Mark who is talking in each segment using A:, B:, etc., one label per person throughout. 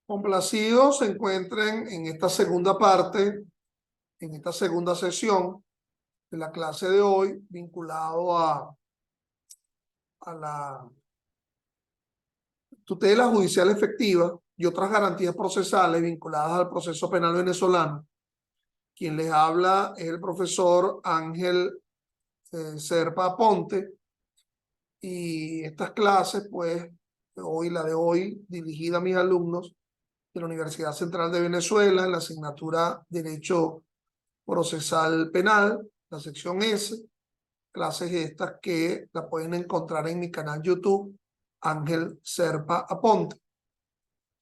A: Complacidos se encuentren en esta segunda parte, en esta segunda sesión de la clase de hoy, vinculado a la tutela judicial efectiva y otras garantías procesales vinculadas al proceso penal venezolano. Quien les habla es el profesor Ángel Serpa Aponte, y estas clases, pues, la de hoy, dirigida a mis alumnos de la Universidad Central de Venezuela, en la asignatura Derecho Procesal Penal, la sección S, clases estas que la pueden encontrar en mi canal YouTube, Ángel Serpa Aponte,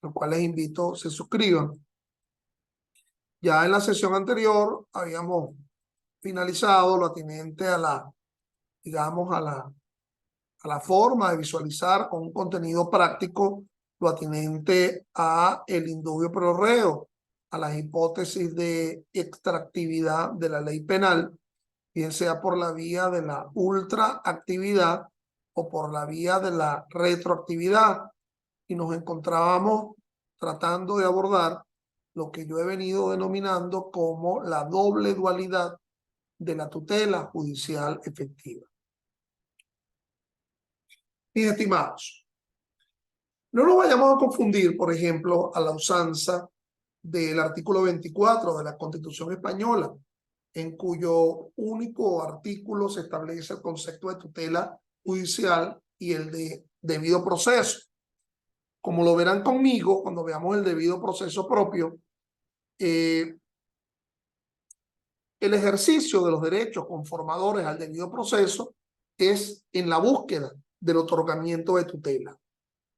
A: al cual les invito se suscriban. Ya en la sesión anterior habíamos finalizado lo atinente a la, digamos, a la forma de visualizar con un contenido práctico lo atinente a el indubio pro reo, a las hipótesis de extractividad de la ley penal, bien sea por la vía de la ultraactividad o por la vía de la retroactividad. Y nos encontrábamos tratando de abordar lo que yo he venido denominando como la doble dualidad de la tutela judicial efectiva. Mis estimados, no nos vayamos a confundir, por ejemplo, a la usanza del artículo 24 de la Constitución Española, en cuyo único artículo se establece el concepto de tutela judicial y el de debido proceso. Como lo verán conmigo, cuando veamos el debido proceso propio, el ejercicio de los derechos conformadores al debido proceso es en la búsqueda del otorgamiento de tutela.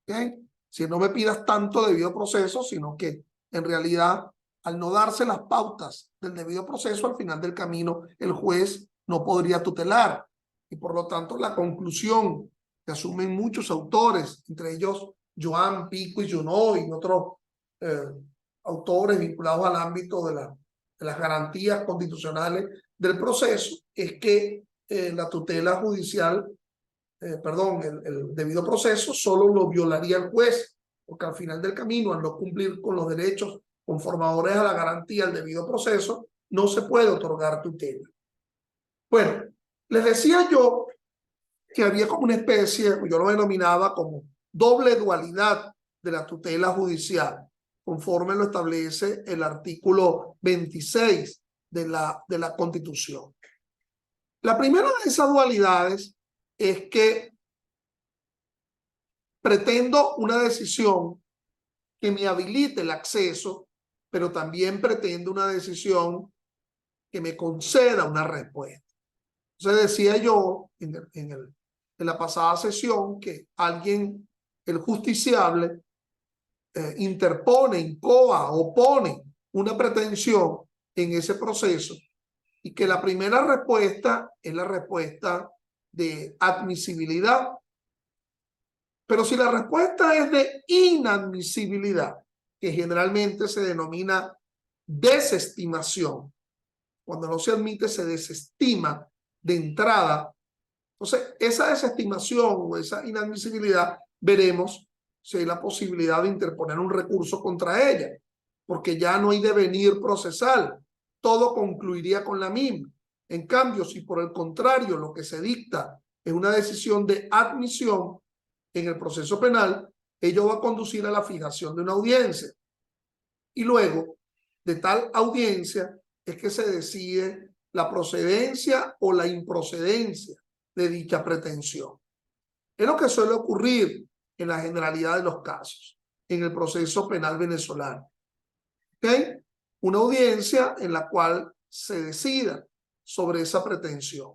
A: ¿Okay? Si no me pidas tanto debido proceso, sino que en realidad, al no darse las pautas del debido proceso, al final del camino el juez no podría tutelar. Y por lo tanto, la conclusión que asumen muchos autores, entre ellos Joan, Pico y Junot y otros autores vinculados al ámbito de las garantías constitucionales del proceso, es que la tutela judicial, el debido proceso solo lo violaría el juez, porque al final del camino, al no cumplir con los derechos conformadores a la garantía del debido proceso, no se puede otorgar tutela. Bueno, les decía yo que había como una especie, yo lo denominaba como doble dualidad de la tutela judicial, conforme lo establece el artículo 26 de la Constitución. La primera de esas dualidades es que pretendo una decisión que me habilite el acceso, pero también pretendo una decisión que me conceda una respuesta. Entonces decía yo en la pasada sesión que alguien, el justiciable, interpone, incoa, opone una pretensión en ese proceso, y que la primera respuesta es la respuesta de admisibilidad. Pero si la respuesta es de inadmisibilidad, que generalmente se denomina desestimación, cuando no se admite se desestima de entrada, entonces esa desestimación o esa inadmisibilidad veremos si hay la posibilidad de interponer un recurso contra ella, porque ya no hay devenir procesal, todo concluiría con la misma. En cambio, si por el contrario lo que se dicta es una decisión de admisión en el proceso penal, ello va a conducir a la fijación de una audiencia. Y luego de tal audiencia es que se decide la procedencia o la improcedencia de dicha pretensión. Es lo que suele ocurrir en la generalidad de los casos en el proceso penal venezolano. ¿Okay? Una audiencia en la cual se decida sobre esa pretensión.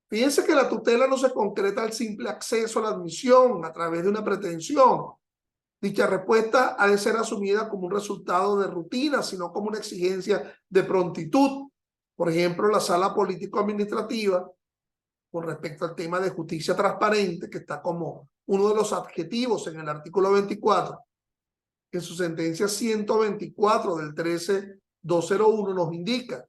A: Fíjense que la tutela no se concreta al simple acceso a la admisión a través de una pretensión. Dicha respuesta ha de ser asumida como un resultado de rutina, sino como una exigencia de prontitud. Por ejemplo, la sala político-administrativa, con respecto al tema de justicia transparente, que está como uno de los adjetivos en el artículo 24, en su sentencia 124 del 13-201 nos indica: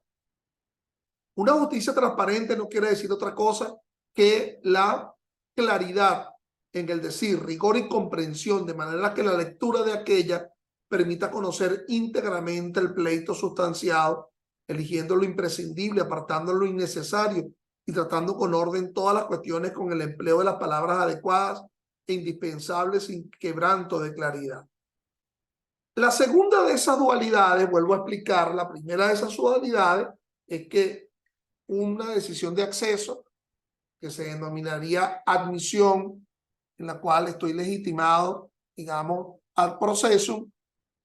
A: una justicia transparente no quiere decir otra cosa que la claridad en el decir, rigor y comprensión, de manera que la lectura de aquella permita conocer íntegramente el pleito sustanciado, eligiendo lo imprescindible, apartando lo innecesario y tratando con orden todas las cuestiones con el empleo de las palabras adecuadas e indispensables sin quebranto de claridad. La segunda de esas dualidades, vuelvo a explicar, la primera de esas dualidades es que una decisión de acceso, que se denominaría admisión, en la cual estoy legitimado, digamos, al proceso,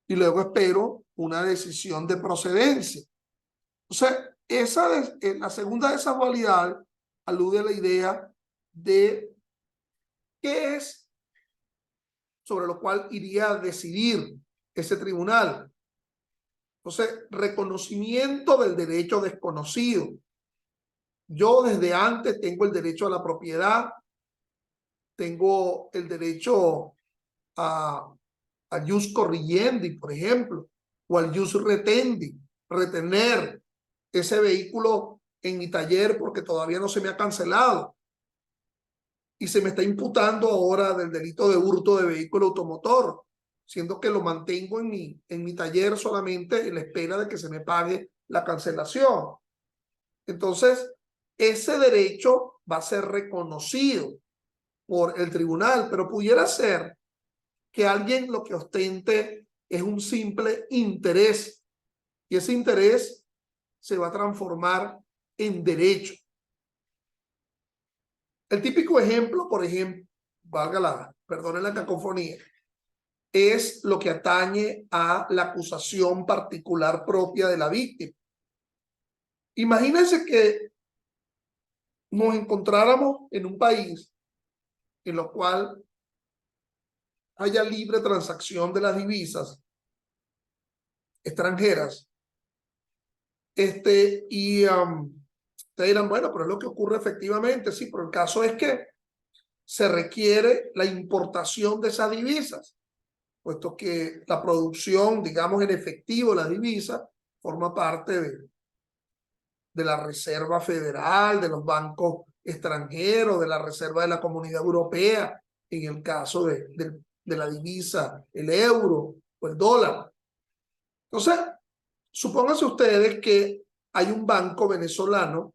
A: y luego espero una decisión de procedencia. O sea, la segunda de esas dualidades alude a la idea de qué es sobre lo cual iría a decidir ese tribunal. Entonces, reconocimiento del derecho desconocido. Yo desde antes tengo el derecho a la propiedad, tengo el derecho al jus corriendi, por ejemplo, o al jus retendi, retener ese vehículo en mi taller porque todavía no se me ha cancelado y se me está imputando ahora del delito de hurto de vehículo automotor, siendo que lo mantengo en mi taller solamente en la espera de que se me pague la cancelación. Entonces, ese derecho va a ser reconocido por el tribunal, pero pudiera ser que alguien lo que ostente es un simple interés y ese interés se va a transformar en derecho. El típico ejemplo, por ejemplo, perdone la cacofonía, es lo que atañe a la acusación particular propia de la víctima. Imagínense que nos encontráramos en un país en lo cual haya libre transacción de las divisas extranjeras. Ustedes dirán, bueno, pero es lo que ocurre efectivamente, sí, pero el caso es que se requiere la importación de esas divisas, puesto que la producción, digamos, en efectivo de las divisas, forma parte de la Reserva Federal, de los bancos extranjeros, de la Reserva de la Comunidad Europea, en el caso de la divisa, el euro o el dólar. Entonces, supónganse ustedes que hay un banco venezolano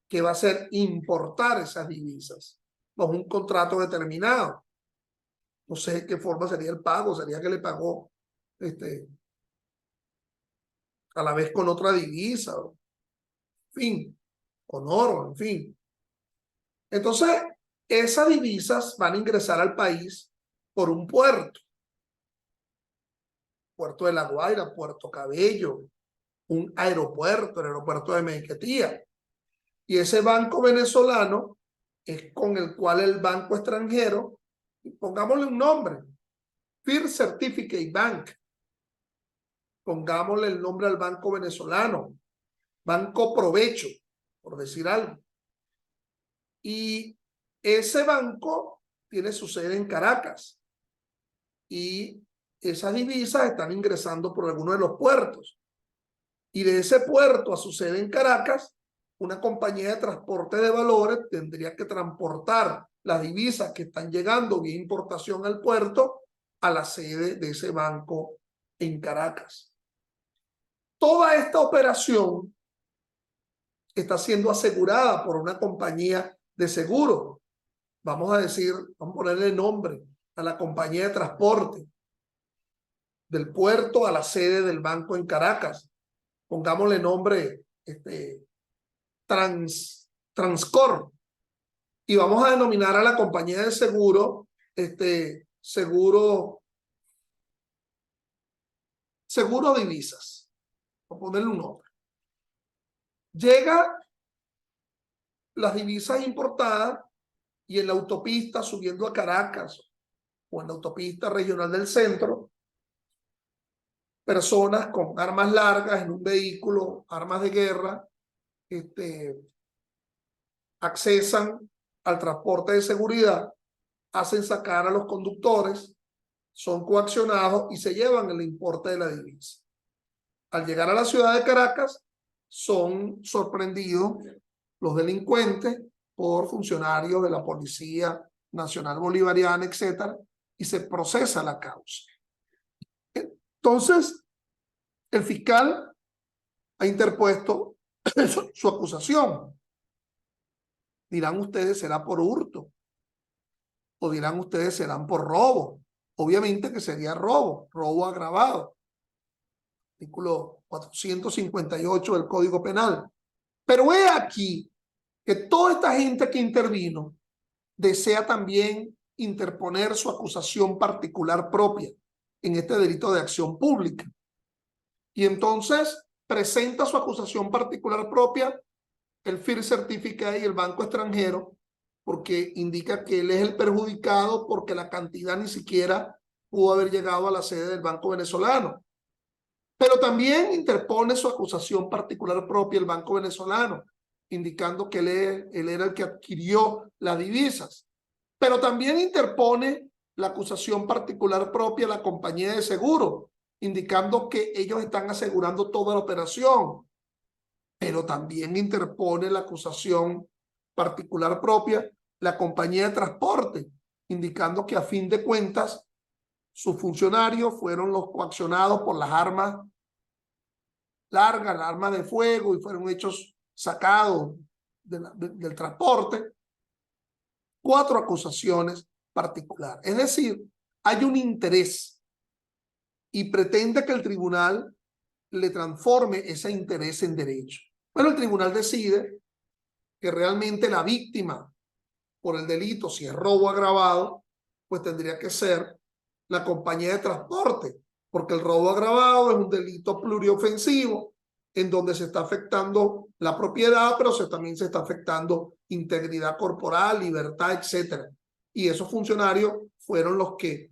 A: que va a hacer importar esas divisas bajo un contrato determinado. No sé de qué forma sería el pago, sería que le pagó a la vez con otra divisa, en fin, con oro, en fin. Entonces, esas divisas van a ingresar al país por un puerto. Puerto de La Guaira, Puerto Cabello, un aeropuerto, el aeropuerto de Maiquetía. Y ese banco venezolano es con el cual el banco extranjero, pongámosle un nombre, First Certificate Bank, pongámosle el nombre al banco venezolano, Banco Provecho, por decir algo. Y ese banco tiene su sede en Caracas y esas divisas están ingresando por alguno de los puertos. Y de ese puerto a su sede en Caracas, una compañía de transporte de valores tendría que transportar las divisas que están llegando vía importación al puerto a la sede de ese banco en Caracas. Toda esta operación está siendo asegurada por una compañía de seguro. Vamos a decir, vamos a ponerle nombre a la compañía de transporte del puerto a la sede del banco en Caracas. Pongámosle nombre Transcor. Y vamos a denominar a la compañía de seguro, seguro divisas. Por ponerle un nombre. Llega las divisas importadas y en la autopista subiendo a Caracas o en la autopista regional del centro, personas con armas largas en un vehículo, armas de guerra, accesan al transporte de seguridad, hacen sacar a los conductores, son coaccionados y se llevan el importe de la divisa. Al llegar a la ciudad de Caracas, son sorprendidos los delincuentes por funcionarios de la Policía Nacional Bolivariana, etcétera, y se procesa la causa. Entonces, el fiscal ha interpuesto su acusación. Dirán ustedes, ¿será por hurto? O dirán ustedes, ¿serán por robo? Obviamente que sería robo, robo agravado. Artículo 458 del Código Penal. Pero he aquí que toda esta gente que intervino desea también interponer su acusación particular propia en este delito de acción pública. Y entonces presenta su acusación particular propia, el FIR certifica y el banco extranjero, porque indica que él es el perjudicado porque la cantidad ni siquiera pudo haber llegado a la sede del banco venezolano. Pero también interpone su acusación particular propia el banco venezolano, indicando que él era el que adquirió las divisas. Pero también interpone la acusación particular propia la compañía de seguro, indicando que ellos están asegurando toda la operación. Pero también interpone la acusación particular propia la compañía de transporte, indicando que a fin de cuentas sus funcionarios fueron los coaccionados por las armas largas, las armas de fuego, y fueron hechos sacados del transporte. 4 acusaciones particulares. Es decir, hay un interés y pretende que el tribunal le transforme ese interés en derecho. Bueno, el tribunal decide que realmente la víctima por el delito, si es robo agravado, pues tendría que ser la compañía de transporte, porque el robo agravado es un delito pluriofensivo en donde se está afectando la propiedad, pero también se está afectando integridad corporal, libertad, etcétera. Y esos funcionarios fueron los que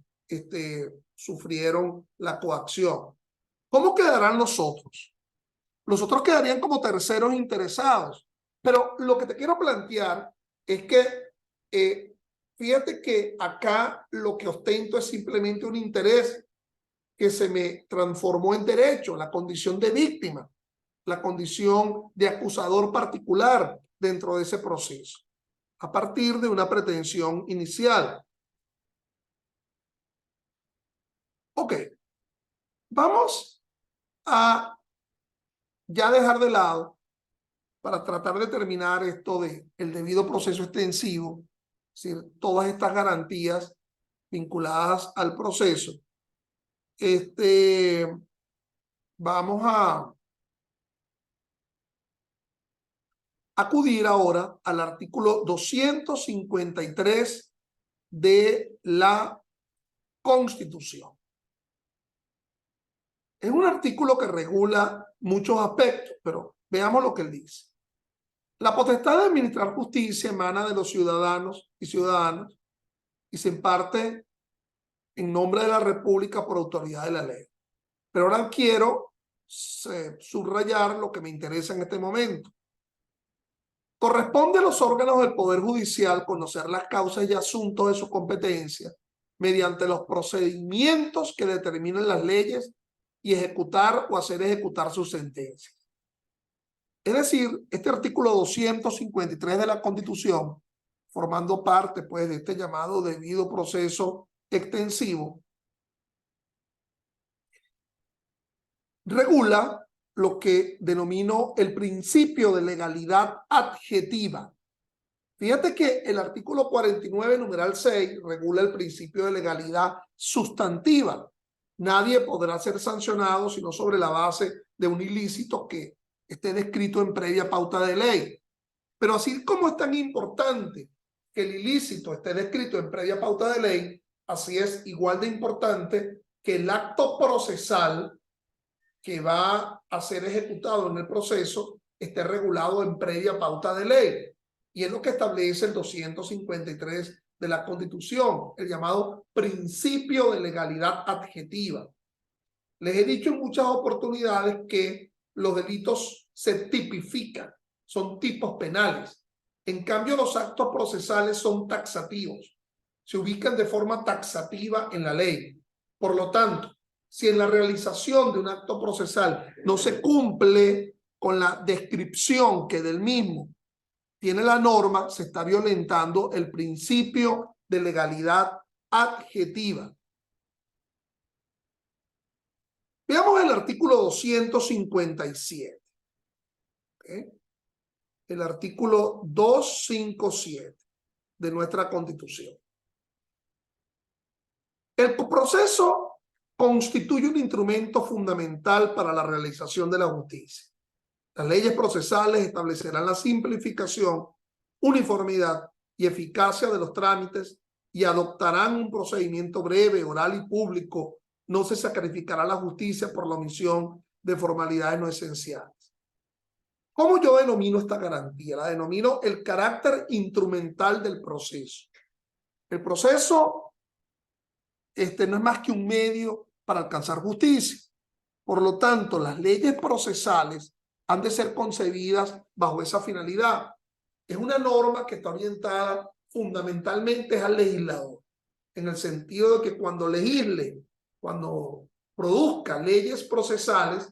A: sufrieron la coacción. ¿Cómo quedarán los otros? Los otros quedarían como terceros interesados. Pero lo que te quiero plantear es que fíjate que acá lo que ostento es simplemente un interés que se me transformó en derecho, la condición de víctima, la condición de acusador particular dentro de ese proceso, a partir de una pretensión inicial. Ok, vamos a ya dejar de lado, para tratar de terminar esto de el debido proceso extensivo, es decir, todas estas garantías vinculadas al proceso. Vamos a acudir ahora al artículo 253 de la Constitución. Es un artículo que regula muchos aspectos, pero veamos lo que él dice. La potestad de administrar justicia emana de los ciudadanos y ciudadanas y se imparte en nombre de la República por autoridad de la ley. Pero ahora quiero subrayar lo que me interesa en este momento. Corresponde a los órganos del Poder Judicial conocer las causas y asuntos de su competencia mediante los procedimientos que determinen las leyes y ejecutar o hacer ejecutar sus sentencias. Es decir, este artículo 253 de la Constitución, formando parte pues de este llamado debido proceso extensivo, regula lo que denomino el principio de legalidad adjetiva. Fíjate que el artículo 49, numeral 6, regula el principio de legalidad sustantiva. Nadie podrá ser sancionado sino sobre la base de un ilícito que esté descrito en previa pauta de ley. Pero así como es tan importante que el ilícito esté descrito en previa pauta de ley, así es igual de importante que el acto procesal que va a ser ejecutado en el proceso esté regulado en previa pauta de ley. Y es lo que establece el 253 de la Constitución, el llamado principio de legalidad adjetiva. Les he dicho en muchas oportunidades que los delitos se tipifican, son tipos penales. En cambio, los actos procesales son taxativos, se ubican de forma taxativa en la ley. Por lo tanto, si en la realización de un acto procesal no se cumple con la descripción que del mismo tiene la norma, se está violentando el principio de legalidad adjetiva. Veamos el artículo 257. ¿Okay? El artículo 257 de nuestra Constitución. El proceso constituye un instrumento fundamental para la realización de la justicia. Las leyes procesales establecerán la simplificación, uniformidad y eficacia de los trámites y adoptarán un procedimiento breve, oral y público. No se sacrificará la justicia por la omisión de formalidades no esenciales. ¿Cómo yo denomino esta garantía? La denomino el carácter instrumental del proceso. El proceso no es más que un medio para alcanzar justicia. Por lo tanto, las leyes procesales han de ser concebidas bajo esa finalidad. Es una norma que está orientada fundamentalmente al legislador, en el sentido de que cuando legisle, cuando produzca leyes procesales,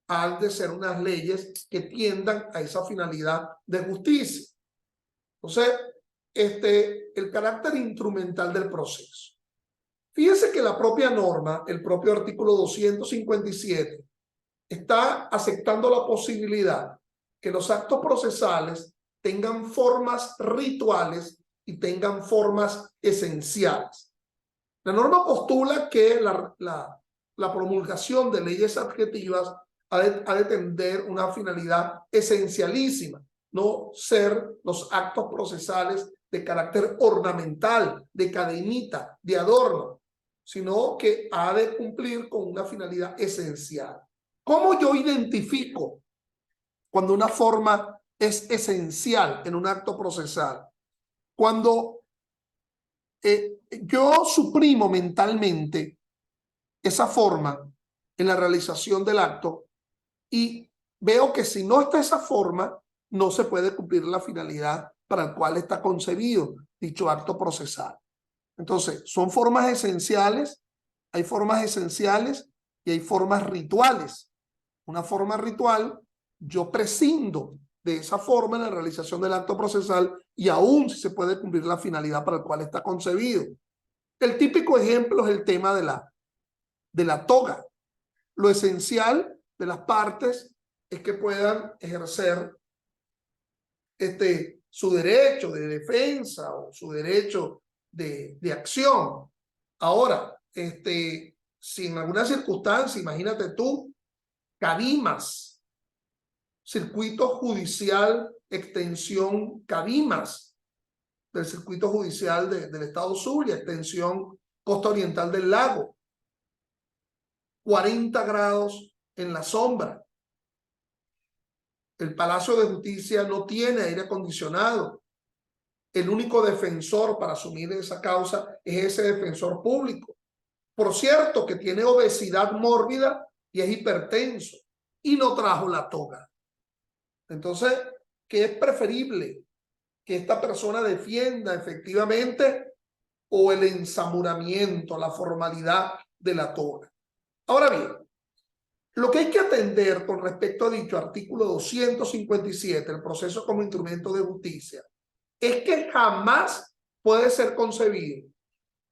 A: han de ser unas leyes que tiendan a esa finalidad de justicia. Entonces, el carácter instrumental del proceso. Fíjense que la propia norma, el propio artículo 257, está aceptando la posibilidad que los actos procesales tengan formas rituales y tengan formas esenciales. La norma postula que la promulgación de leyes adjetivas ha de tener una finalidad esencialísima, no ser los actos procesales de carácter ornamental, de cadenita, de adorno, sino que ha de cumplir con una finalidad esencial. ¿Cómo yo identifico cuando una forma es esencial en un acto procesal? Cuando yo suprimo mentalmente esa forma en la realización del acto y veo que si no está esa forma, no se puede cumplir la finalidad para la cual está concebido dicho acto procesal. Entonces, son formas esenciales, hay formas esenciales y hay formas rituales. Una forma ritual, yo prescindo de esa forma en la realización del acto procesal y aún si se puede cumplir la finalidad para la cual está concebido. El típico ejemplo es el tema de la toga. Lo esencial de las partes es que puedan ejercer su derecho de defensa o su derecho de acción. Ahora, si en alguna circunstancia, imagínate tú, Cabimas, circuito judicial, extensión Cabimas, del circuito judicial del estado Zulia, extensión costa oriental del lago, 40 grados en la sombra. El Palacio de Justicia no tiene aire acondicionado. El único defensor para asumir esa causa es ese defensor público. Por cierto, que tiene obesidad mórbida y es hipertenso y no trajo la toga. Entonces, ¿qué es preferible? ¿Que esta persona defienda efectivamente o el ensamuramiento, la formalidad de la toga? Ahora bien, lo que hay que atender con respecto a dicho artículo 257, el proceso como instrumento de justicia, es que jamás puede ser concebido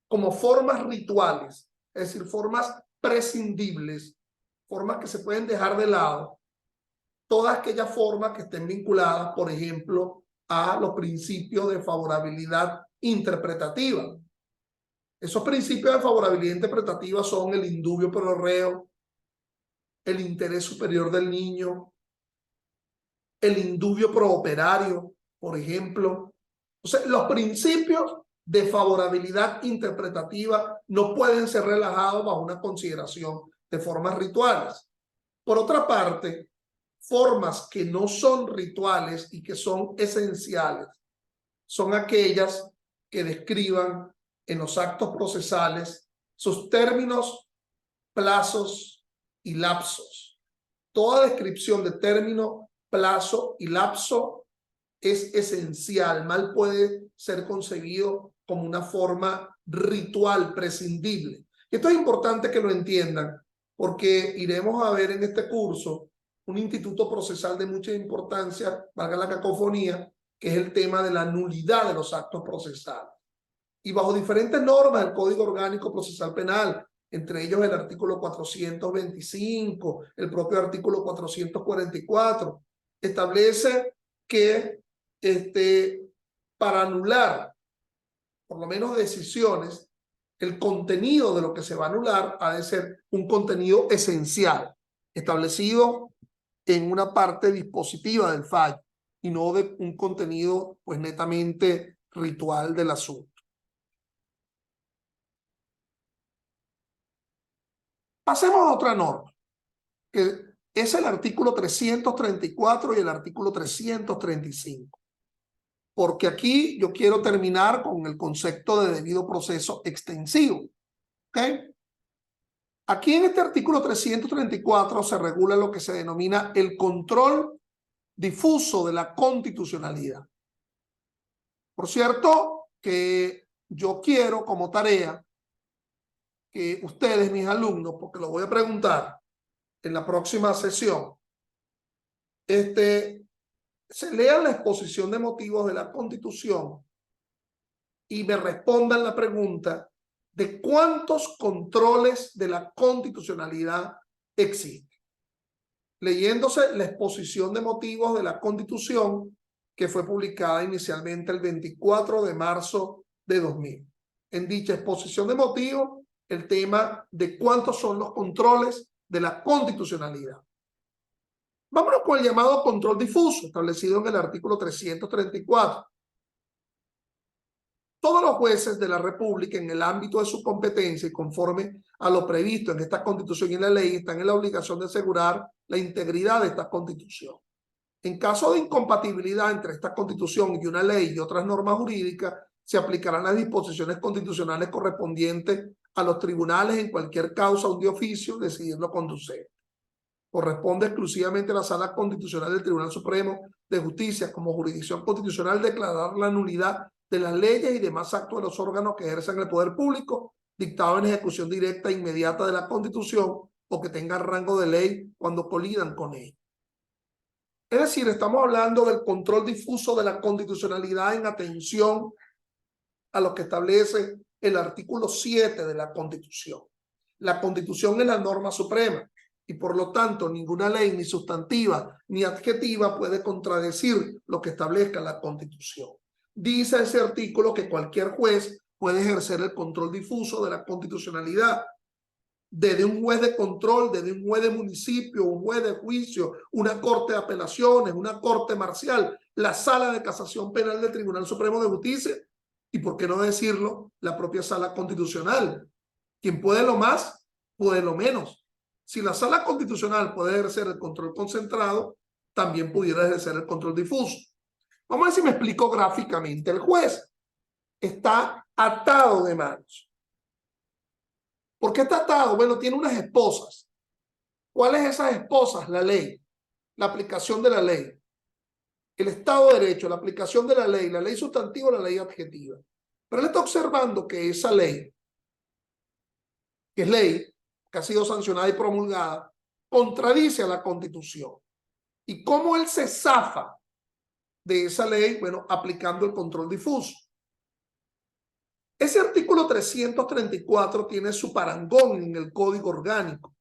A: como formas rituales, es decir, formas prescindibles, formas que se pueden dejar de lado, todas aquellas formas que estén vinculadas, por ejemplo, a los principios de favorabilidad interpretativa. Esos principios de favorabilidad interpretativa son el indubio pro reo, el interés superior del niño, el indubio pro operario, por ejemplo. O sea, los principios de favorabilidad interpretativa no pueden ser relajados bajo una consideración de formas rituales. Por otra parte, formas que no son rituales y que son esenciales son aquellas que describan en los actos procesales sus términos, plazos y lapsos. Toda descripción de término, plazo y lapso es esencial, mal puede ser concebido como una forma ritual prescindible. Esto es importante que lo entiendan porque iremos a ver en este curso un instituto procesal de mucha importancia, valga la cacofonía, que es el tema de la nulidad de los actos procesales. Y bajo diferentes normas del Código Orgánico Procesal Penal, entre ellos el artículo 425, el propio artículo 444, establece que para anular, por lo menos decisiones, el contenido de lo que se va a anular ha de ser un contenido esencial, establecido en una parte dispositiva del fallo y no de un contenido pues netamente ritual del asunto. Pasemos a otra norma, que es el artículo 334 y el artículo 335. Porque aquí yo quiero terminar con el concepto de debido proceso extensivo. ¿Ok? Aquí en este artículo 334 se regula lo que se denomina el control difuso de la constitucionalidad. Por cierto, que yo quiero como tarea que ustedes, mis alumnos, porque lo voy a preguntar en la próxima sesión, se lean la exposición de motivos de la Constitución y me respondan la pregunta de cuántos controles de la constitucionalidad existen. Leyéndose la exposición de motivos de la Constitución que fue publicada inicialmente el 24 de marzo de 2000. En dicha exposición de motivos, el tema de cuántos son los controles de la constitucionalidad. Vámonos con el llamado control difuso, establecido en el artículo 334. Todos los jueces de la República, en el ámbito de su competencia y conforme a lo previsto en esta Constitución y en la ley, están en la obligación de asegurar la integridad de esta Constitución. En caso de incompatibilidad entre esta Constitución y una ley y otras normas jurídicas, se aplicarán las disposiciones constitucionales correspondientes a los tribunales en cualquier causa o de oficio decidirlo conducir. Corresponde exclusivamente a la Sala Constitucional del Tribunal Supremo de Justicia como jurisdicción constitucional declarar la nulidad de las leyes y demás actos de los órganos que ejercen el poder público dictados en ejecución directa e inmediata de la Constitución o que tengan rango de ley cuando colidan con ella. Es decir, estamos hablando del control difuso de la constitucionalidad en atención a lo que establece el artículo 7 de la Constitución. La Constitución es la norma suprema y por lo tanto ninguna ley ni sustantiva ni adjetiva puede contradecir lo que establezca la Constitución. Dice ese artículo que cualquier juez puede ejercer el control difuso de la constitucionalidad, desde un juez de control, desde un juez de municipio, un juez de juicio, una corte de apelaciones, una corte marcial, la sala de casación penal del Tribunal Supremo de Justicia y, por qué no decirlo, la propia sala constitucional. Quien puede lo más, puede lo menos. Si la sala constitucional puede ejercer el control concentrado, también pudiera ejercer el control difuso. Vamos a ver si me explico gráficamente. El juez está atado de manos. ¿Por qué está atado? Bueno, tiene unas esposas. ¿Cuáles esas esposas? La ley, la aplicación de la ley, el Estado de Derecho, la aplicación de la ley sustantiva, la ley adjetiva. Pero él está observando que esa ley, que es ley, que ha sido sancionada y promulgada, contradice a la Constitución. ¿Y cómo él se zafa de esa ley? Bueno, aplicando el control difuso. Ese artículo 334 tiene su parangón en el Código Orgánico,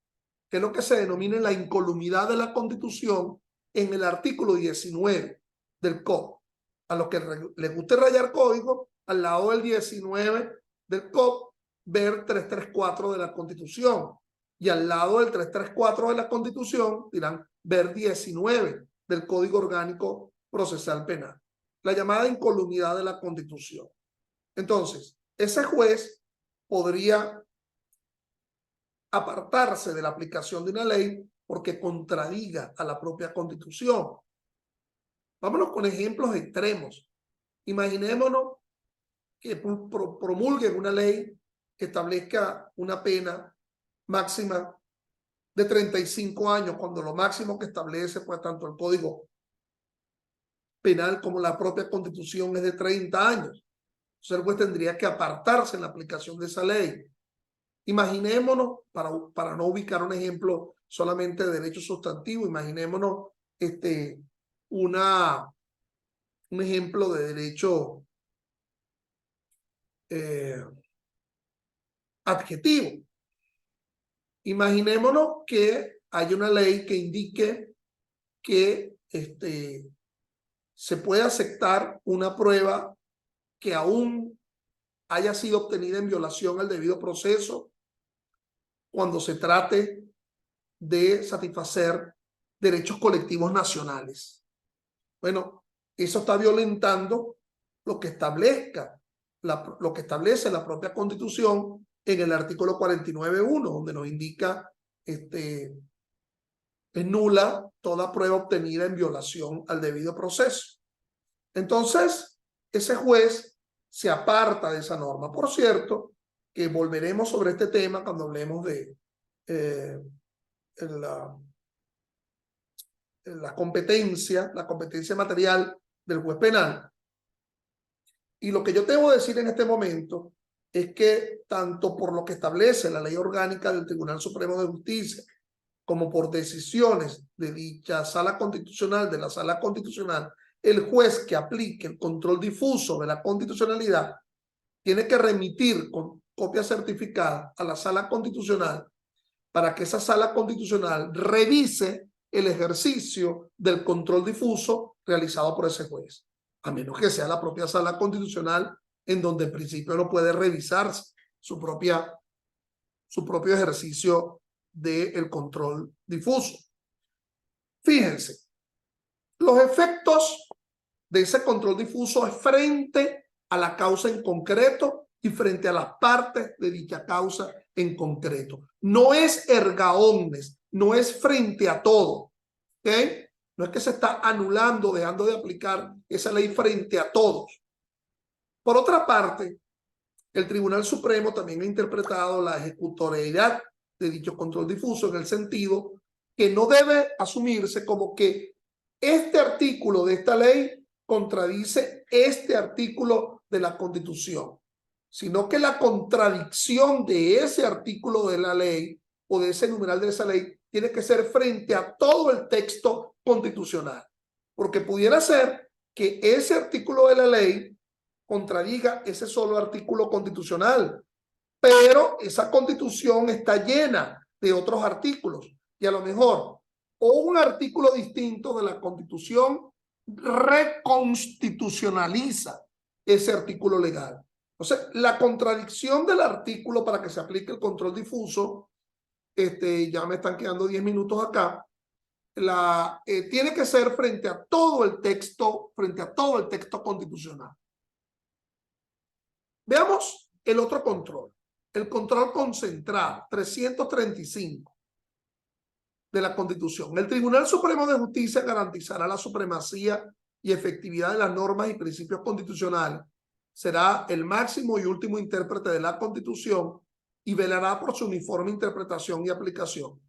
A: que es lo que se denomina la incolumidad de la Constitución en el artículo 19 del COP. A los que les guste rayar código, al lado del 19 del COP, ver 334 de la Constitución. Y al lado del 334 de la Constitución, dirán ver 19 del Código Orgánico Procesal Penal. La llamada incolumidad de la Constitución. Entonces, ese juez podría apartarse de la aplicación de una ley porque contradiga a la propia Constitución. Vámonos con ejemplos extremos. Imaginémonos que promulguen una ley que establezca una pena máxima de 35 años, cuando lo máximo que establece pues tanto el Código Penal como la propia Constitución es de 30 años. Entonces el juez tendría que apartarse en la aplicación de esa ley. Imaginémonos, para no ubicar un ejemplo solamente de derecho sustantivo, imaginémonos un ejemplo de derecho adjetivo. Imaginémonos que hay una ley que indique que se puede aceptar una prueba que aún haya sido obtenida en violación al debido proceso cuando se trate de satisfacer derechos colectivos nacionales. Bueno, eso está violentando lo que lo que establece la propia Constitución en el artículo 49.1, donde nos indica es nula toda prueba obtenida en violación al debido proceso. Entonces, ese juez se aparta de esa norma. Por cierto, que volveremos sobre este tema cuando hablemos de la competencia material del juez penal. Y lo que yo debo decir en este momento es que tanto por lo que establece la ley orgánica del Tribunal Supremo de Justicia como por decisiones de dicha sala constitucional, de la sala constitucional, el juez que aplique el control difuso de la constitucionalidad tiene que remitir con copia certificada a la sala constitucional para que esa sala constitucional revise el ejercicio del control difuso realizado por ese juez, a menos que sea la propia sala constitucional en donde en principio no puede revisarse su propio ejercicio del control difuso. Fíjense, los efectos de ese control difuso es frente a la causa en concreto y frente a las partes de dicha causa en concreto. No es erga omnes, no es frente a todo, ¿ok? No es que se está anulando, dejando de aplicar esa ley frente a todos. Por otra parte, el Tribunal Supremo también ha interpretado la ejecutoriedad de dicho control difuso en el sentido que no debe asumirse como que este artículo de esta ley contradice este artículo de la Constitución, sino que la contradicción de ese artículo de la ley o de ese numeral de esa ley tiene que ser frente a todo el texto constitucional, porque pudiera ser que ese artículo de la ley contradiga ese solo artículo constitucional, pero esa constitución está llena de otros artículos y a lo mejor o un artículo distinto de la constitución reconstitucionaliza ese artículo legal. Entonces, la contradicción del artículo para que se aplique el control difuso, ya me están quedando 10 minutos acá, tiene que ser frente a todo el texto constitucional. Veamos el otro control, el control concentrado, 335 de la Constitución. El Tribunal Supremo de Justicia garantizará la supremacía y efectividad de las normas y principios constitucionales. Será el máximo y último intérprete de la Constitución y velará por su uniforme interpretación y aplicación.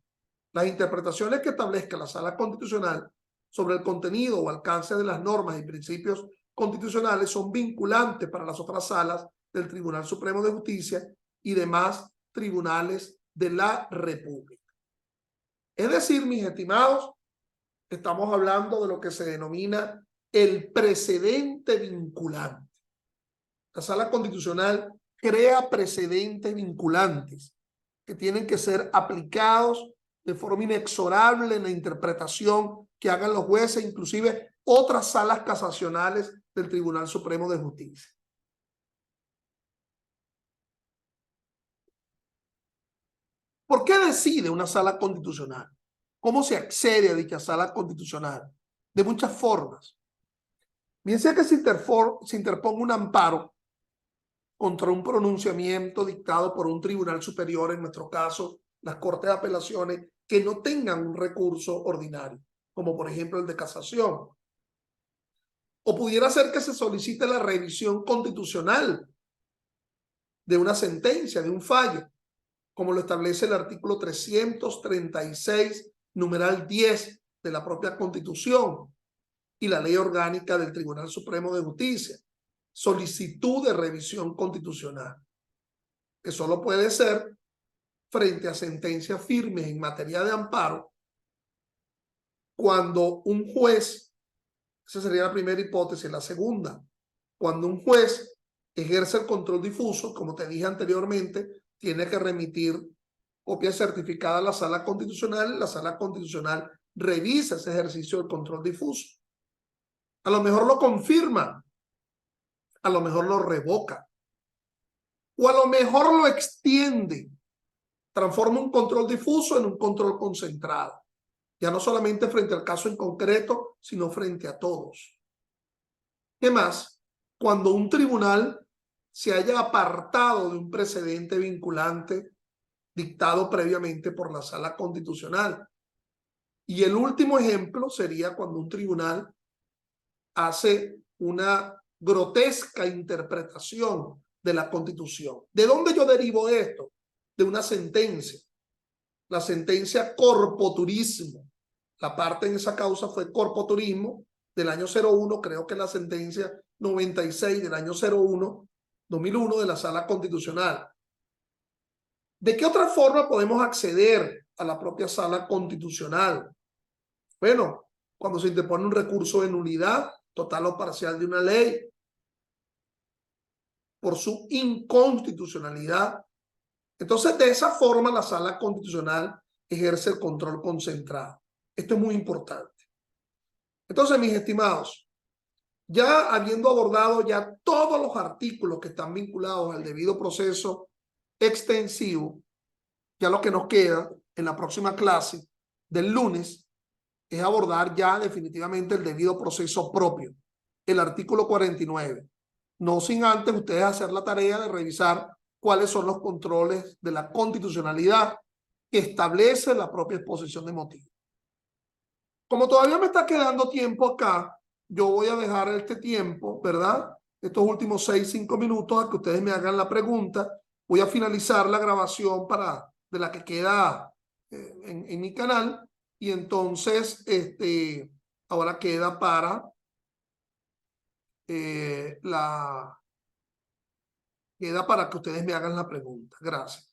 A: Las interpretaciones que establezca la Sala Constitucional sobre el contenido o alcance de las normas y principios constitucionales son vinculantes para las otras salas del Tribunal Supremo de Justicia y demás tribunales de la República. Es decir, mis estimados, estamos hablando de lo que se denomina el precedente vinculante. La Sala Constitucional crea precedentes vinculantes que tienen que ser aplicados de forma inexorable en la interpretación que hagan los jueces, inclusive otras salas casacionales del Tribunal Supremo de Justicia. ¿Por qué decide una sala constitucional? ¿Cómo se accede a dicha sala constitucional? De muchas formas. Bien sea que se interponga un amparo contra un pronunciamiento dictado por un tribunal superior, en nuestro caso, las Cortes de Apelaciones, que no tengan un recurso ordinario, como por ejemplo el de casación. O pudiera ser que se solicite la revisión constitucional de una sentencia, de un fallo, como lo establece el artículo 336, numeral 10 de la propia Constitución y la Ley Orgánica del Tribunal Supremo de Justicia. Solicitud de revisión constitucional, que solo puede ser frente a sentencias firmes en materia de amparo, cuando un juez, esa sería la primera hipótesis. La segunda, cuando un juez ejerce el control difuso, como te dije anteriormente, tiene que remitir copia certificada a la Sala Constitucional, la Sala Constitucional revisa ese ejercicio del control difuso. A lo mejor lo confirma, a lo mejor lo revoca, o a lo mejor lo extiende, transforma un control difuso en un control concentrado, ya no solamente frente al caso en concreto, sino frente a todos. ¿Qué más? Cuando un tribunal se haya apartado de un precedente vinculante dictado previamente por la Sala Constitucional. Y el último ejemplo sería cuando un tribunal hace una grotesca interpretación de la Constitución. ¿De dónde yo derivo esto? De una sentencia. La sentencia corpoturismo. La parte en esa causa fue corpoturismo del año 01, creo que la sentencia 96 del año 2001 de la Sala Constitucional. ¿De qué otra forma podemos acceder a la propia Sala Constitucional? Bueno, cuando se interpone un recurso de nulidad total o parcial de una ley por su inconstitucionalidad. Entonces, de esa forma, la Sala Constitucional ejerce el control concentrado. Esto es muy importante. Entonces, mis estimados, ya habiendo abordado ya todos los artículos que están vinculados al debido proceso extensivo, ya lo que nos queda en la próxima clase del lunes es abordar ya definitivamente el debido proceso propio, el artículo 49. No sin antes ustedes hacer la tarea de revisar cuáles son los controles de la constitucionalidad que establece la propia exposición de motivos. Como todavía me está quedando tiempo acá, yo voy a dejar este tiempo, ¿verdad? Estos últimos 5 minutos a que ustedes me hagan la pregunta. Voy a finalizar la grabación de la que queda en mi canal y entonces ahora queda para queda para que ustedes me hagan la pregunta. Gracias.